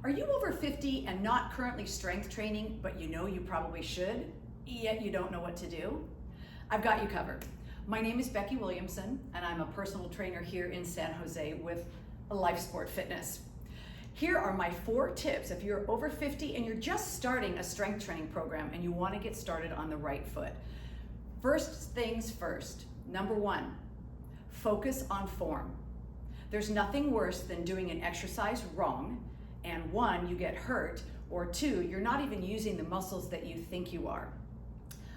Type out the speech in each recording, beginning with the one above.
Are you over 50 and not currently strength training, but you know you probably should, yet you don't know what to do? I've got you covered. My name is Becky Williamson, and I'm a personal trainer here in San Jose with lifeSport Fitness. Here are my 4 tips if you're over 50 and you're just starting a strength training program and you want to get started on the right foot. First things first, number 1, focus on form. There's nothing worse than doing an exercise wrong, and 1, you get hurt, or 2, you're not even using the muscles that you think you are.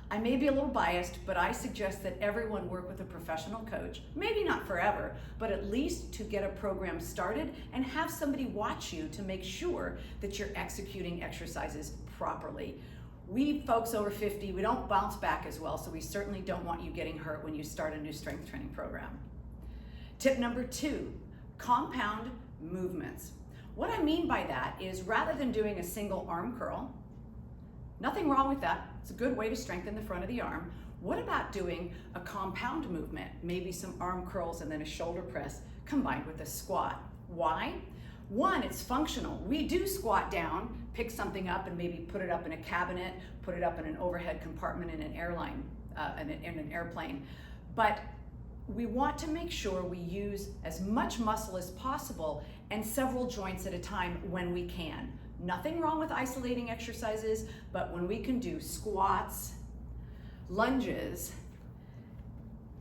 I may be a little biased, but I suggest that everyone work with a professional coach, maybe not forever, but at least to get a program started and have somebody watch you to make sure that you're executing exercises properly. We folks over 50, we don't bounce back as well, so we certainly don't want you getting hurt when you start a new strength training program. Tip number 2, compound movements. What I mean by that is rather than doing a single arm curl, nothing wrong with that, it's a good way to strengthen the front of the arm. What about doing a compound movement, maybe some arm curls and then a shoulder press combined with a squat? Why? 1, it's functional. We do squat down, pick something up and maybe put it up in a cabinet, put it up in an overhead compartment in an airplane. But we want to make sure we use as much muscle as possible and several joints at a time when we can. Nothing wrong with isolating exercises, but when we can do squats, lunges,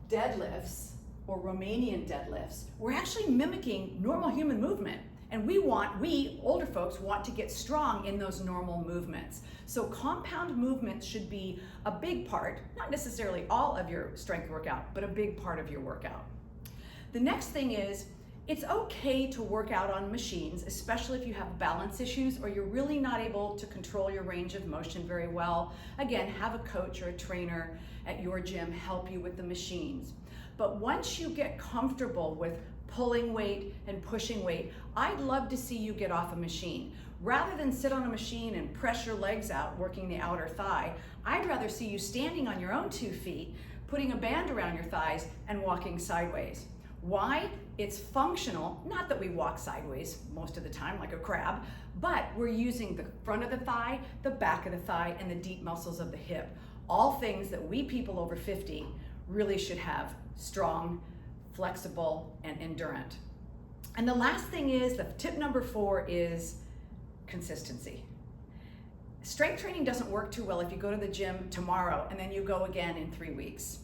deadlifts, or Romanian deadlifts, we're actually mimicking normal human movement. And we older folks want to get strong in those normal movements. So compound movements should be a big part, not necessarily all of your strength workout, but a big part of your workout. The next thing is, it's okay to work out on machines, especially if you have balance issues or you're really not able to control your range of motion very well. Again, have a coach or a trainer at your gym help you with the machines. But once you get comfortable with pulling weight and pushing weight, I'd love to see you get off a machine. Rather than sit on a machine and press your legs out, working the outer thigh, I'd rather see you standing on your own 2 feet, putting a band around your thighs and walking sideways. Why? It's functional, not that we walk sideways most of the time like a crab, but we're using the front of the thigh, the back of the thigh, and the deep muscles of the hip. All things that we people over 50 really should have strong, flexible, and endurant. And the last thing is, the tip number 4 is consistency. Strength training doesn't work too well if you go to the gym tomorrow and then you go again in 3 weeks.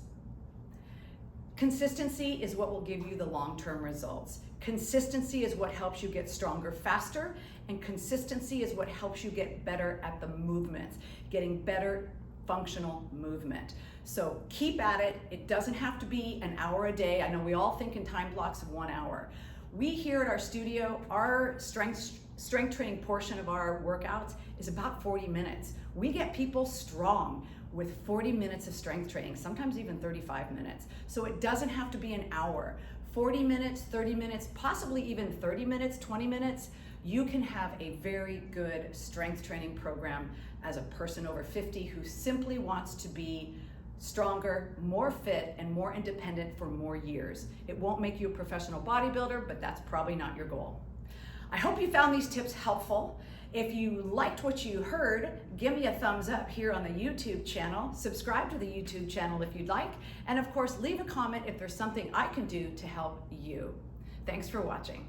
Consistency is what will give you the long-term results. Consistency is what helps you get stronger faster, and consistency is what helps you get better at the movements, getting better functional movement. So keep at it. It doesn't have to be an hour a day. I know we all think in time blocks of 1 hour. We here at our studio, our strength training portion of our workouts is about 40 minutes. We get people strong with 40 minutes of strength training, sometimes even 35 minutes. So it doesn't have to be an hour. 40 minutes, 30 minutes, possibly even 30 minutes, 20 minutes, you can have a very good strength training program as a person over 50 who simply wants to be stronger, more fit, and more independent for more years. It won't make you a professional bodybuilder, but that's probably not your goal. I hope you found these tips helpful. If you liked what you heard, give me a thumbs up here on the YouTube channel, subscribe to the YouTube channel if you'd like, and of course, leave a comment if there's something I can do to help you. Thanks for watching.